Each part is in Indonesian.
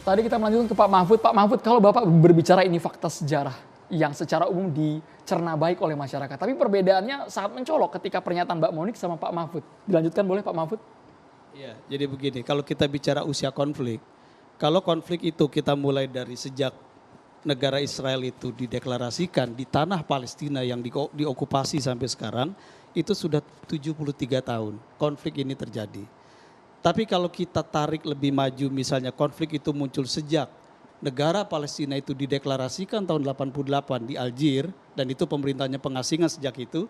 Tadi kita melanjutkan ke Pak Mahfud. Pak Mahfud, kalau Bapak berbicara ini fakta sejarah yang secara umum dicerna baik oleh masyarakat. Tapi perbedaannya sangat mencolok ketika pernyataan Mbak Monik sama Pak Mahfud. Dilanjutkan boleh Pak Mahfud? Iya, jadi begini, kalau kita bicara usia konflik, kalau konflik itu kita mulai dari sejak negara Israel itu dideklarasikan di tanah Palestina yang diokupasi sampai sekarang, itu sudah 73 tahun konflik ini terjadi. Tapi kalau kita tarik lebih maju, misalnya konflik itu muncul sejak negara Palestina itu dideklarasikan tahun 88 di Algier, dan itu pemerintahnya pengasingan sejak itu,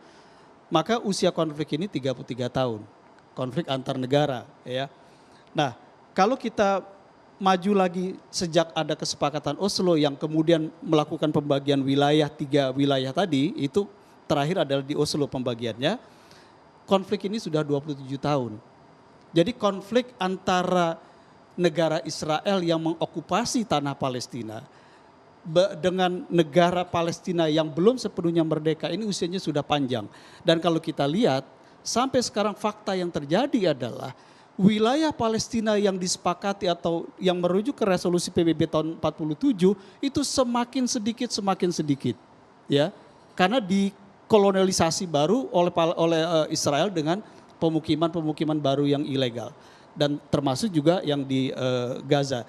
maka usia konflik ini 33 tahun. Konflik antar negara, ya. Nah, kalau kita maju lagi sejak ada kesepakatan Oslo yang kemudian melakukan pembagian wilayah, 3 wilayah tadi, itu terakhir adalah di Oslo pembagiannya, konflik ini sudah 27 tahun. Jadi konflik antara negara Israel yang mengokupasi tanah Palestina dengan negara Palestina yang belum sepenuhnya merdeka ini usianya sudah panjang. Dan kalau kita lihat sampai sekarang fakta yang terjadi adalah wilayah Palestina yang disepakati atau yang merujuk ke resolusi PBB tahun 47 itu semakin sedikit ya, karena dikolonialisasi baru oleh Israel dengan pemukiman baru yang ilegal, dan termasuk juga yang di Gaza.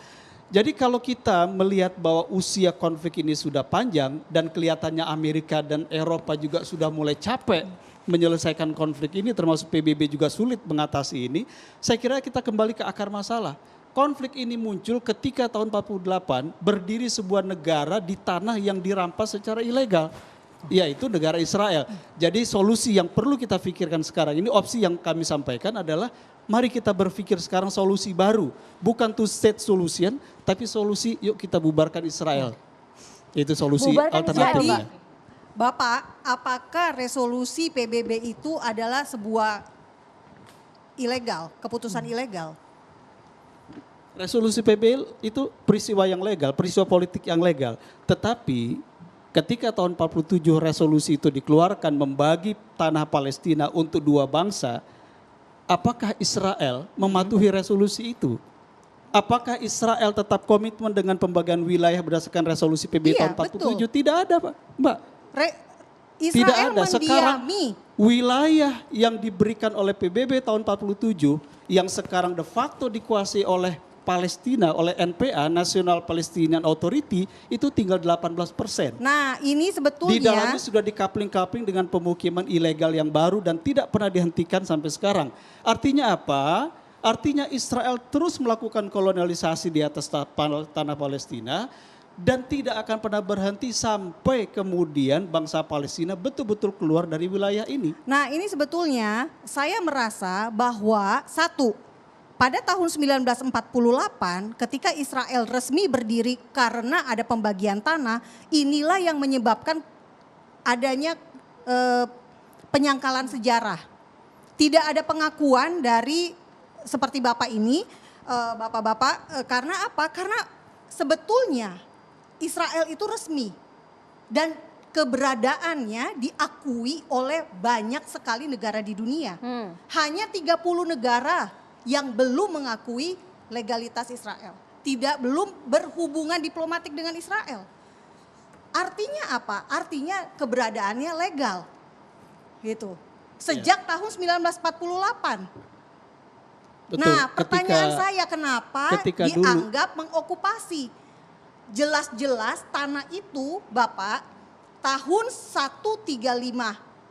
Jadi kalau kita melihat bahwa usia konflik ini sudah panjang dan kelihatannya Amerika dan Eropa juga sudah mulai capek menyelesaikan konflik ini, termasuk PBB juga sulit mengatasi ini, saya kira kita kembali ke akar masalah. Konflik ini muncul ketika tahun 48 berdiri sebuah negara di tanah yang dirampas secara ilegal, yaitu negara Israel. Jadi solusi yang perlu kita pikirkan sekarang ini, opsi yang kami sampaikan adalah mari kita berpikir sekarang solusi baru. Bukan two state solution, tapi solusi yuk kita bubarkan Israel. Itu solusi alternatifnya. Bapak, apakah resolusi PBB itu adalah sebuah ilegal, keputusan ilegal? Resolusi PBB itu peristiwa yang legal, peristiwa politik yang legal. Tetapi ketika tahun 47 resolusi itu dikeluarkan membagi tanah Palestina untuk 2 bangsa, apakah Israel mematuhi resolusi itu? Apakah Israel tetap komitmen dengan pembagian wilayah berdasarkan resolusi PBB tahun 47? Betul. Tidak ada, Pak, Mbak. Israel tidak ada. mendiami. Sekarang wilayah yang diberikan oleh PBB tahun 47 yang sekarang de facto dikuasai oleh Palestina, oleh NPA, National Palestinian Authority, itu tinggal 18%. Nah, ini sebetulnya di dalamnya sudah dikapling-kapling dengan pemukiman ilegal yang baru dan tidak pernah dihentikan sampai sekarang. Artinya apa? Artinya Israel terus melakukan kolonialisasi di atas tanah Palestina dan tidak akan pernah berhenti sampai kemudian bangsa Palestina betul-betul keluar dari wilayah ini. Nah, ini sebetulnya saya merasa bahwa pada tahun 1948 ketika Israel resmi berdiri karena ada pembagian tanah, inilah yang menyebabkan adanya penyangkalan sejarah. Tidak ada pengakuan dari seperti Bapak ini, Bapak-bapak, karena apa? Karena sebetulnya Israel itu resmi dan keberadaannya diakui oleh banyak sekali negara di dunia. Hanya 30 negara yang belum mengakui legalitas Israel. Belum berhubungan diplomatik dengan Israel. Artinya apa? Artinya keberadaannya legal. Gitu. Sejak tahun 1948. Betul. Nah, pertanyaan saya kenapa dianggap mengokupasi? Jelas-jelas tanah itu, Bapak, tahun 135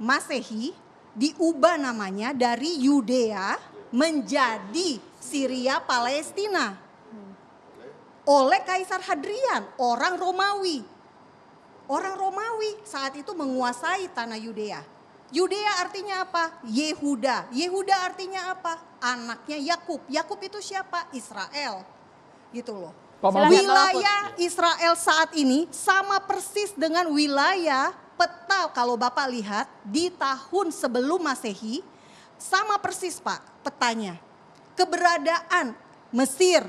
Masehi diubah namanya dari Yudea menjadi Syria Palestina oleh Kaisar Hadrian, orang Romawi. Orang Romawi saat itu menguasai tanah Yudea. Yudea artinya apa? Yehuda. Yehuda artinya apa? Anaknya Yakub. Yakub itu siapa? Israel. Gitu loh. Wilayah Israel saat ini sama persis dengan wilayah peta kalau Bapak lihat di tahun sebelum Masehi, sama persis Pak petanya. Keberadaan Mesir,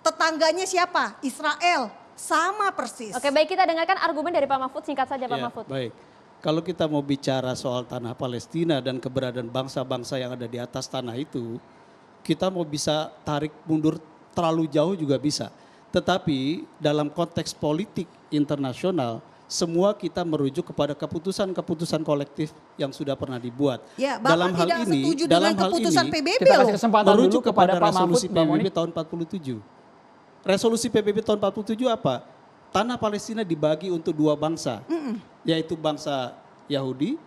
tetangganya siapa? Israel, sama persis. Oke, baik, kita dengarkan argumen dari Pak Mahfud, singkat saja Pak Mahfud. Baik, kalau kita mau bicara soal tanah Palestina dan keberadaan bangsa-bangsa yang ada di atas tanah itu, kita mau bisa tarik mundur terlalu jauh juga bisa. Tetapi dalam konteks politik internasional, semua kita merujuk kepada keputusan-keputusan kolektif yang sudah pernah dibuat. Ya, Bapak tidak setuju dengan keputusan PBB kita loh. kasih kesempatan dulu merujuk kepada Pak resolusi Mahfud, Mbak PBB Monik. tahun 47. Resolusi PBB tahun 47 apa? Tanah Palestina dibagi untuk dua bangsa, yaitu bangsa Yahudi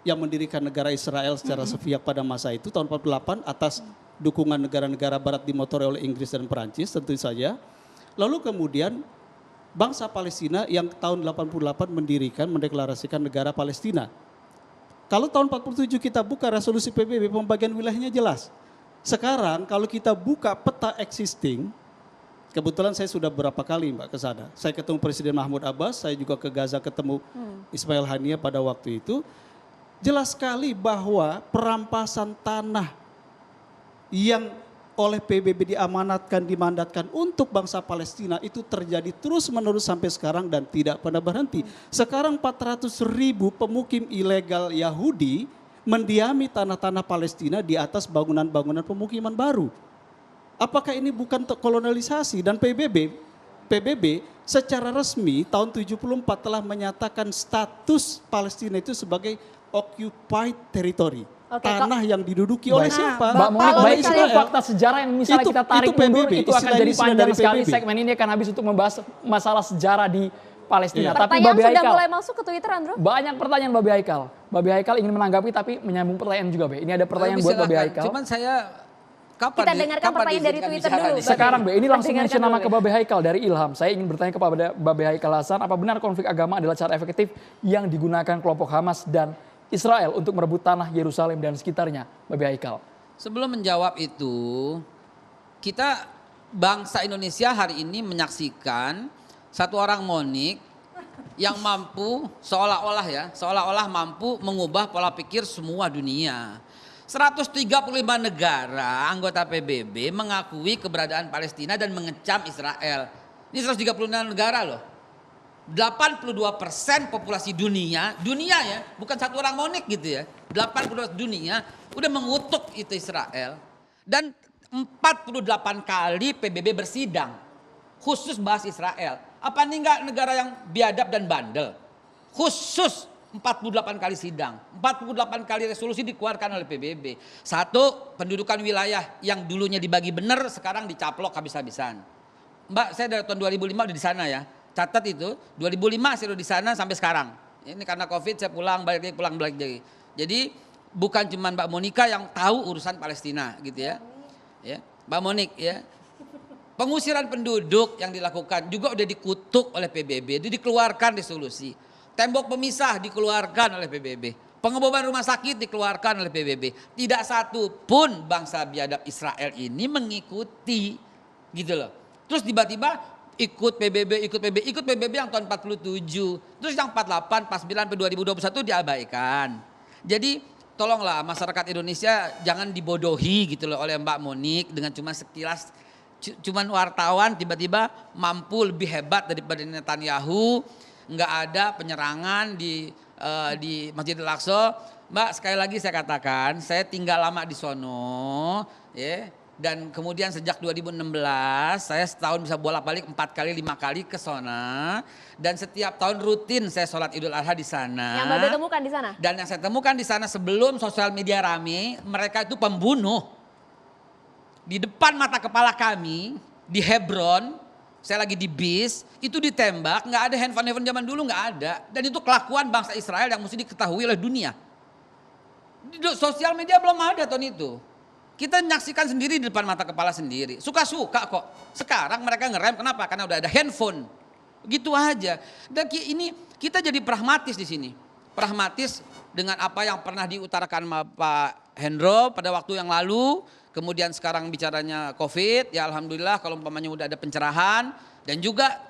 yang mendirikan negara Israel secara sepihak pada masa itu tahun 48 atas dukungan negara-negara barat dimotori oleh Inggris dan Perancis tentu saja. Lalu kemudian bangsa Palestina yang tahun 88 mendeklarasikan negara Palestina. Kalau tahun 47 kita buka resolusi PBB, pembagian wilayahnya jelas. Sekarang kalau kita buka peta existing, kebetulan saya sudah berapa kali Mbak ke sana. Saya ketemu Presiden Mahmud Abbas, saya juga ke Gaza ketemu Ismail Haniyeh pada waktu itu. Jelas sekali bahwa perampasan tanah yang oleh PBB dimandatkan untuk bangsa Palestina itu terjadi terus-menerus sampai sekarang dan tidak pernah berhenti. Sekarang 400.000 pemukim ilegal Yahudi mendiami tanah-tanah Palestina di atas bangunan-bangunan pemukiman baru. Apakah ini bukan kolonialisasi? Dan PBB secara resmi tahun 74 telah menyatakan status Palestina itu sebagai occupied territory. Oke, tanah yang diduduki oleh siapa? Mbak Monik, Kalau baik itu misalnya- fakta sejarah yang misalnya kita tarik itu mundur, PBB, itu akan istilah jadi ini sudah panjang dari sekali. PBB. Segmen ini akan habis untuk membahas masalah sejarah di Palestina. Iya. Tapi Pertanyaan Babe sudah Haikal, mulai masuk ke Twitter, Andrew. banyak pertanyaan Babe Haikal. Babe Haikal ingin menanggapi tapi menyambung pertanyaan juga, Be. Ini ada pertanyaan buat Babe Silakan. Haikal. Cuman saya kapan Kita dengarkan pertanyaan dari diizinkan Twitter bicara dulu, di sini? Sekarang, Be, ini langsung Dengarkan mention nama dulu, ke Babe Haikal dari Ilham. Saya ingin bertanya kepada Babe Haikal Hasan, apa benar konflik agama adalah cara efektif yang digunakan kelompok Hamas dan Israel untuk merebut tanah Yerusalem dan sekitarnya, Babe Haikal? Sebelum menjawab itu, kita bangsa Indonesia hari ini menyaksikan satu orang Monik yang mampu seolah-olah mampu mengubah pola pikir semua dunia. 135 negara anggota PBB mengakui keberadaan Palestina dan mengecam Israel. Ini 136 negara loh. 82% populasi dunia ya, bukan satu orang Monik gitu ya. 82 dunia udah mengutuk itu Israel. Dan 48 kali PBB bersidang khusus bahas Israel. Apa ini enggak negara yang biadab dan bandel? Khusus 48 kali sidang, 48 kali resolusi dikeluarkan oleh PBB. Satu, pendudukan wilayah yang dulunya dibagi benar sekarang dicaplok habis-habisan. Mbak, saya dari tahun 2005 udah di sana ya. Catat itu, 2005 saya udah di sana sampai sekarang. Ini karena Covid saya pulang balik lagi. Jadi bukan cuma Mbak Monika yang tahu urusan Palestina gitu ya. Ya, Mbak Monik ya. Pengusiran penduduk yang dilakukan juga udah dikutuk oleh PBB, itu dikeluarkan resolusi. Tembok pemisah dikeluarkan oleh PBB. Pengeboman rumah sakit dikeluarkan oleh PBB. Tidak satu pun bangsa biadab Israel ini mengikuti gitu loh. Terus tiba-tiba ikut PBB yang tahun 47. Terus yang 48, 49 sampai 2021 diabaikan. Jadi tolonglah masyarakat Indonesia jangan dibodohi gitu loh oleh Mbak Monik dengan cuma sekilas cuman wartawan tiba-tiba mampu lebih hebat daripada Netanyahu, nggak ada penyerangan di Masjidil Aqsa. Mbak, sekali lagi saya katakan, saya tinggal lama di sono, ya. Dan kemudian sejak 2016 saya setahun bisa bolak-balik 4 kali 5 kali ke sana, dan setiap tahun rutin saya sholat Idul Adha di sana. Yang Babe temukan di sana? Dan yang saya temukan di sana sebelum sosial media rame, mereka itu pembunuh. Di depan mata kepala kami di Hebron, saya lagi di bis, itu ditembak, nggak ada handphone zaman dulu, nggak ada. Dan itu kelakuan bangsa Israel yang mesti diketahui oleh dunia. Di sosial media belum ada tahun itu. Kita menyaksikan sendiri di depan mata kepala sendiri. Suka-suka kok. Sekarang mereka ngerem, kenapa? Karena udah ada handphone. Gitu aja. Dan ini kita jadi pragmatis di sini. Pragmatis dengan apa yang pernah diutarakan Pak Hendro pada waktu yang lalu. Kemudian sekarang bicaranya Covid, ya alhamdulillah kalau umpamanya udah ada pencerahan. Dan juga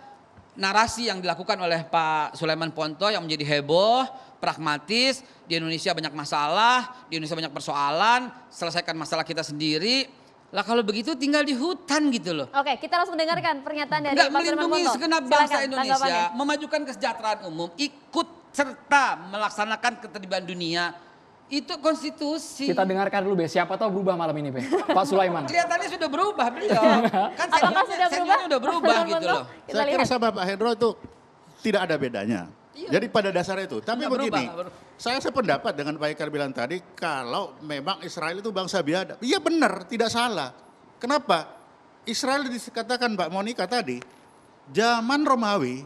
narasi yang dilakukan oleh Pak Sulaiman Ponto yang menjadi heboh, pragmatis, di Indonesia banyak masalah, di Indonesia banyak persoalan, selesaikan masalah kita sendiri. Lah kalau begitu tinggal di hutan gitu loh. Oke, kita langsung dengarkan pernyataan dari Nggak Pak Sulaiman melindungi Ponto. segenap bangsa Silakan, Indonesia, tanggapannya. memajukan kesejahteraan umum, ikut serta melaksanakan ketertiban dunia. Itu konstitusi. Kita dengarkan dulu Be, siapa tahu berubah malam ini Be. Pak Sulaiman. Kelihatannya sudah berubah beliau. Kan Apakah sudah berubah? udah berubah Bang gitu Ponto? loh. Kita Saya kira lihat. sama Pak Hendro itu tidak ada bedanya. Iya. Jadi pada dasarnya itu. Tapi Nggak begini, berubah. saya sependapat dengan Pak Ikar bilang tadi, kalau memang Israel itu bangsa biadab. Iya benar, tidak salah. Kenapa? Israel dikatakan Mbak Monica tadi, zaman Romawi,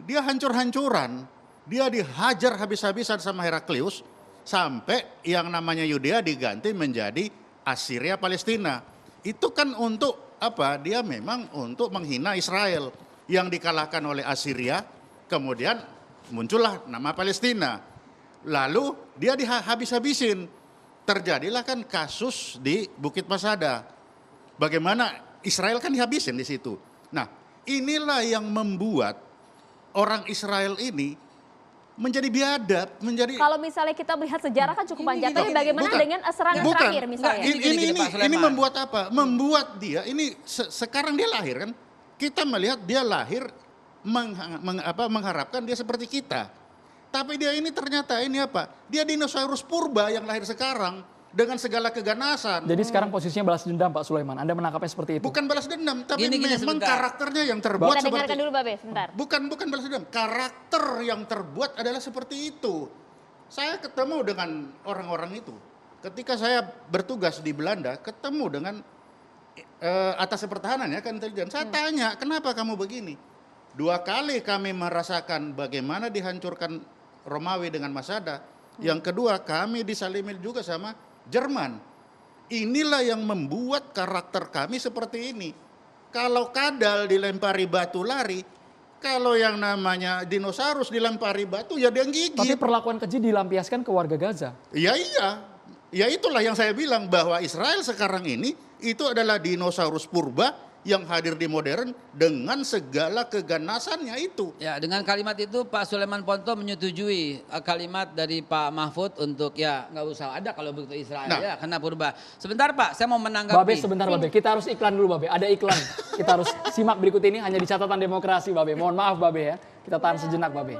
dia hancur-hancuran. Dia dihajar habis-habisan sama Heraklius, sampai yang namanya Yudea diganti menjadi Assyria Palestina. Itu kan untuk apa? Dia memang untuk menghina Israel yang dikalahkan oleh Assyria, kemudian muncullah nama Palestina. Lalu dia dihabis-habisin. Terjadilah kan kasus di Bukit Masada. Bagaimana Israel kan dihabisin di situ. Nah, inilah yang membuat orang Israel ini menjadi biadab, menjadi Kalau misalnya kita melihat sejarah kan cukup panjang, tapi gini, bagaimana bukan. dengan serangan Bukan. terakhir misalnya? Nggak, Gini, Pak Sulaiman. Ini membuat apa? Membuat dia ini sekarang dia lahir kan. Kita melihat dia lahir mengharapkan dia seperti kita. Tapi dia ini ternyata ini apa? Dia dinosaurus purba yang lahir sekarang dengan segala keganasan. Jadi sekarang posisinya balas dendam Pak Sulaiman. Anda menangkapnya seperti itu. Bukan balas dendam, tapi Gini, memang sebentar. karakternya yang terbuat Kita seperti dengarkan dulu Babe, sebentar. Bukan balas dendam, karakter yang terbuat adalah seperti itu. Saya ketemu dengan orang-orang itu. Ketika saya bertugas di Belanda, ketemu dengan atas pertahanan ya kan intelijen. Saya tanya, kenapa kamu begini? 2 kali kami merasakan bagaimana dihancurkan Romawi dengan Masada. Yang kedua, kami disalimin juga sama Jerman. Inilah yang membuat karakter kami seperti ini. Kalau kadal dilempari batu lari, kalau yang namanya dinosaurus dilempari batu ya dia Tapi gigit. perlakuan keji dilampiaskan ke warga Gaza. Iya. Ya itulah yang saya bilang bahwa Israel sekarang ini itu adalah dinosaurus purba yang hadir di modern dengan segala keganasannya itu. Ya, dengan kalimat itu Pak Sulaiman Ponto menyetujui kalimat dari Pak Mahfud untuk ya nggak usah ada kalau begitu Israel Nah. ya karena purba. Sebentar Pak, saya mau menanggapi. Babe sebentar Babe, kita harus iklan dulu Babe. Ada iklan. Kita harus simak berikut ini hanya di catatan demokrasi Babe. Mohon maaf Babe ya. Kita tahan sejenak Babe.